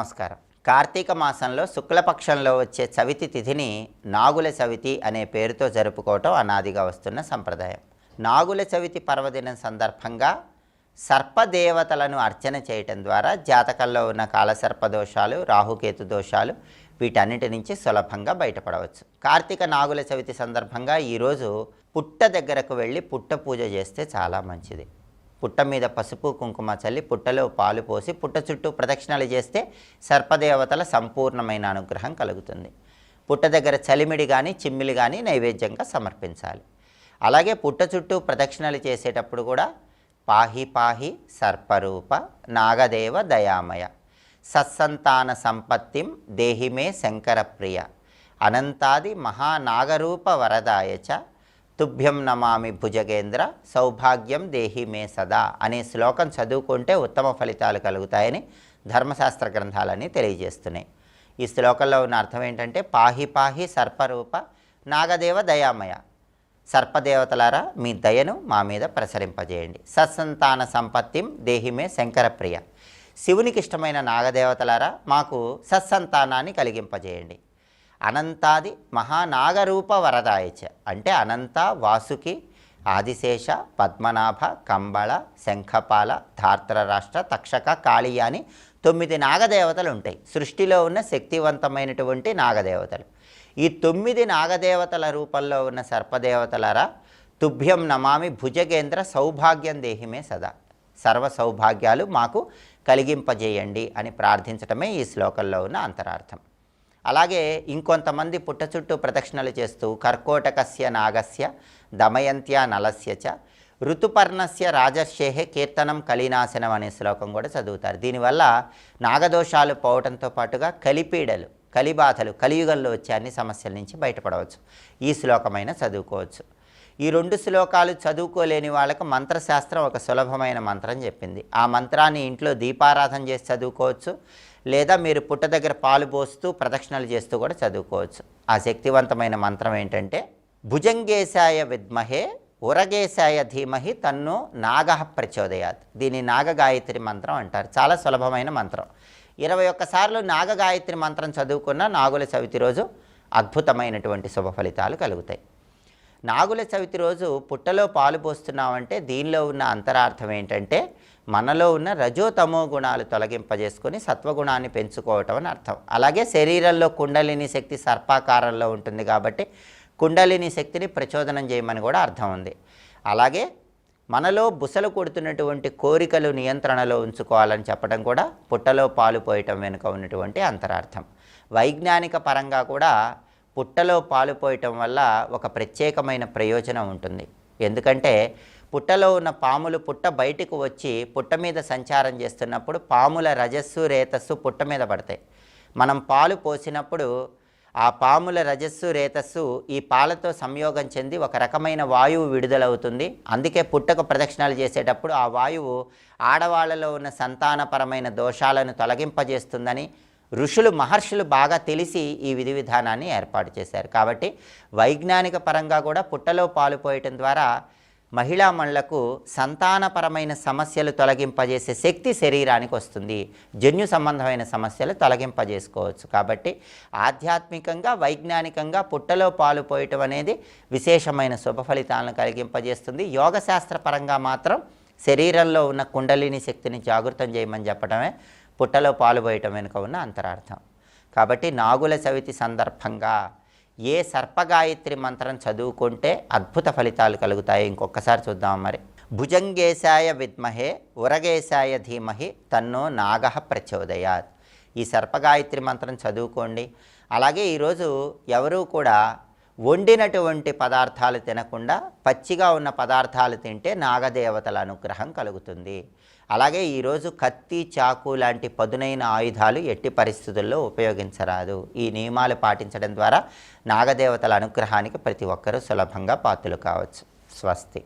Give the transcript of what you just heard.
నమస్కారం. కార్తీక మాసంలో శుక్లపక్షంలో వచ్చే చవితి తిథిని నాగుల చవితి అనే పేరుతో జరుపుకోవటం అనాదిగా వస్తున్న సంప్రదాయం. నాగుల చవితి పర్వదినం సందర్భంగా సర్పదేవతలను అర్చన చేయటం ద్వారా జాతకంలో ఉన్న కాలసర్పదోషాలు, రాహుకేతు దోషాలు వీటన్నిటి నుంచి సులభంగా బయటపడవచ్చు. కార్తీక నాగుల చవితి సందర్భంగా ఈరోజు పుట్ట దగ్గరకు వెళ్ళి పుట్ట పూజ చేస్తే చాలా మంచిది. పుట్ట మీద పసుపు కుంకుమ చల్లి పుట్టలో పాలు పోసి పుట్ట చుట్టూ ప్రదక్షిణలు చేస్తే సర్పదేవతల సంపూర్ణమైన అనుగ్రహం కలుగుతుంది. పుట్ట దగ్గర చలిమిడి కానీ చిమ్మిలి కానీ నైవేద్యంగా సమర్పించాలి. అలాగే పుట్ట చుట్టూ ప్రదక్షిణలు చేసేటప్పుడు కూడా పాహి పాహి సర్పరూప నాగదేవ దయామయ సత్సంతాన సంపత్తిం దేహిమే శంకరప్రియ అనంతాది మహానాగరూప వరదాయచ తుభ్యం నమామి భుజగేంద్ర సౌభాగ్యం దేహి మే సదా అనే శ్లోకం చదువుకుంటే ఉత్తమ ఫలితాలు కలుగుతాయని ధర్మశాస్త్ర గ్రంథాలన్నీ తెలియజేస్తున్నాయి. ఈ శ్లోకంలో ఉన్న అర్థం ఏంటంటే పాహి పాహి సర్పరూప నాగదేవ దయామయ, సర్పదేవతలారా మీ దయను మా మీద ప్రసరింపజేయండి. సత్సంతాన సంపత్తిం దేహిమే శంకరప్రియ, శివునికి ఇష్టమైన నాగదేవతలారా మాకు సత్సంతానాన్ని కలిగింపజేయండి. అనంతాది మహానాగరూప వరదాయచ అంటే అనంత, వాసుకి, ఆదిశేష, పద్మనాభ, కంబళ, శంఖపాల, ధార్తరాష్ట్ర, తక్షక, కాళీ అని 9 నాగదేవతలు ఉంటాయి. సృష్టిలో ఉన్న శక్తివంతమైనటువంటి నాగదేవతలు. ఈ 9 నాగదేవతల రూపంలో ఉన్న సర్పదేవతలారా తుభ్యం నమామి భుజగేంద్ర సౌభాగ్యం దేహిమే సదా, సర్వ సౌభాగ్యాలు మాకు కలిగింపజేయండి అని ప్రార్థించటమే ఈ శ్లోకంలో ఉన్న అంతరార్థం. అలాగే ఇంకొంతమంది పుట్ట చుట్టూ ప్రదక్షిణలు చేస్తూ కర్కోటకస్య నాగస్య దమయంత్యా నలస్య చ ఋతుపర్ణస్య రాజర్షేహే కీర్తనం కలినాశనం అనే శ్లోకం కూడా చదువుతారు. దీనివల్ల నాగదోషాలు పోవడంతో పాటుగా కలిపీడలు, కలిబాధలు, కలియుగంలో వచ్చే అన్ని సమస్యల నుంచి బయటపడవచ్చు. ఈ శ్లోకమైన చదువుకోవచ్చు. ఈ 2 శ్లోకాలు చదువుకోలేని వాళ్ళకు మంత్రశాస్త్రం ఒక సులభమైన మంత్రం చెప్పింది. ఆ మంత్రాన్ని ఇంట్లో దీపారాధన చేసి చదువుకోవచ్చు, లేదా మీరు పుట్ట దగ్గర పాలు పోస్తూ ప్రదక్షిణలు చేస్తూ కూడా చదువుకోవచ్చు. ఆ శక్తివంతమైన మంత్రం ఏంటంటే భుజంగేశాయ విద్మహే ఉరగేశాయ ధీమహి తన్నో నాగ ప్రచోదయాత్. దీన్ని నాగగాయత్రి మంత్రం అంటారు. చాలా సులభమైన మంత్రం. 21 సార్లు నాగగాయత్రి మంత్రం చదువుకున్న నాగుల చవితి రోజు అద్భుతమైనటువంటి శుభ ఫలితాలు కలుగుతాయి. నాగుల చవితి రోజు పుట్టలో పాలు పోస్తున్నామంటే దీనిలో ఉన్న అంతరార్థం ఏంటంటే మనలో ఉన్న రజోతమో గుణాలు తొలగింపజేసుకొని సత్వగుణాన్ని పెంచుకోవటం అని అర్థం. అలాగే శరీరంలో కుండలిని శక్తి సర్పాకారంలో ఉంటుంది కాబట్టి కుండలిని శక్తిని ప్రచోదనం చేయమని కూడా అర్థం ఉంది. అలాగే మనలో బుసలు కొడుతున్నటువంటి కోరికలు నియంత్రణలో ఉంచుకోవాలని చెప్పడం కూడా పుట్టలో పాలు పోయటం వెనుక ఉన్నటువంటి అంతరార్థం. వైజ్ఞానిక పరంగా కూడా పుట్టలో పాలు పోయటం వల్ల ఒక ప్రత్యేకమైన ప్రయోజనం ఉంటుంది. ఎందుకంటే పుట్టలో ఉన్న పాములు పుట్ట బయటకు వచ్చి పుట్ట మీద సంచారం చేస్తున్నప్పుడు పాముల రజస్సు రేతస్సు పుట్ట మీద పడతాయి. మనం పాలు పోసినప్పుడు ఆ పాముల రజస్సు రేతస్సు ఈ పాలతో సంయోగం చెంది ఒక రకమైన వాయువు విడుదలవుతుంది. అందుకే పుట్టకు ప్రదక్షిణాలు చేసేటప్పుడు ఆ వాయువు ఆడవాళ్ళలో ఉన్న సంతానపరమైన దోషాలను తొలగింపజేస్తుందని ఋషులు మహర్షులు బాగా తెలిసి ఈ విధి విధానాన్ని ఏర్పాటు చేశారు. కాబట్టి వైజ్ఞానిక పరంగా కూడా పుట్టలో పాలు పోయటం ద్వారా మహిళామణులకు సంతానపరమైన సమస్యలు తొలగింపజేసే శక్తి శరీరానికి వస్తుంది. జన్యు సంబంధమైన సమస్యలు తొలగింపజేసుకోవచ్చు. కాబట్టి ఆధ్యాత్మికంగా వైజ్ఞానికంగా పుట్టలో పాలు పోయటం అనేది విశేషమైన శుభ ఫలితాలను కలిగింపజేస్తుంది. యోగశాస్త్ర పరంగా మాత్రం శరీరంలో ఉన్న కుండలిని శక్తిని జాగృతం చేయమని చెప్పడమే పుట్టలో పాలు పోయటం వెనుక ఉన్న అంతరార్థం. కాబట్టి నాగుల చవితి సందర్భంగా ఏ సర్పగాయత్రి మంత్రం చదువుకుంటే అద్భుత ఫలితాలు కలుగుతాయి ఇంకొకసారి చూద్దాం. మరి భుజంగేశాయ విద్మహే ఉరగేశాయ ధీమహి తన్నో నాగ ప్రచోదయాత్. ఈ సర్పగాయత్రి మంత్రం చదువుకోండి. అలాగే ఈరోజు ఎవరూ కూడా వండినటువంటి పదార్థాలు తినకుండా పచ్చిగా ఉన్న పదార్థాలు తింటే నాగదేవతల అనుగ్రహం కలుగుతుంది. అలాగే ఈరోజు కత్తి, చాకు లాంటి పదునైన ఆయుధాలు ఎట్టి పరిస్థితుల్లో ఉపయోగించరాదు. ఈ నియమాలు పాటించడం ద్వారా నాగదేవతల అనుగ్రహానికి ప్రతి ఒక్కరూ సులభంగా పాత్రలు కావచ్చు. స్వస్తి.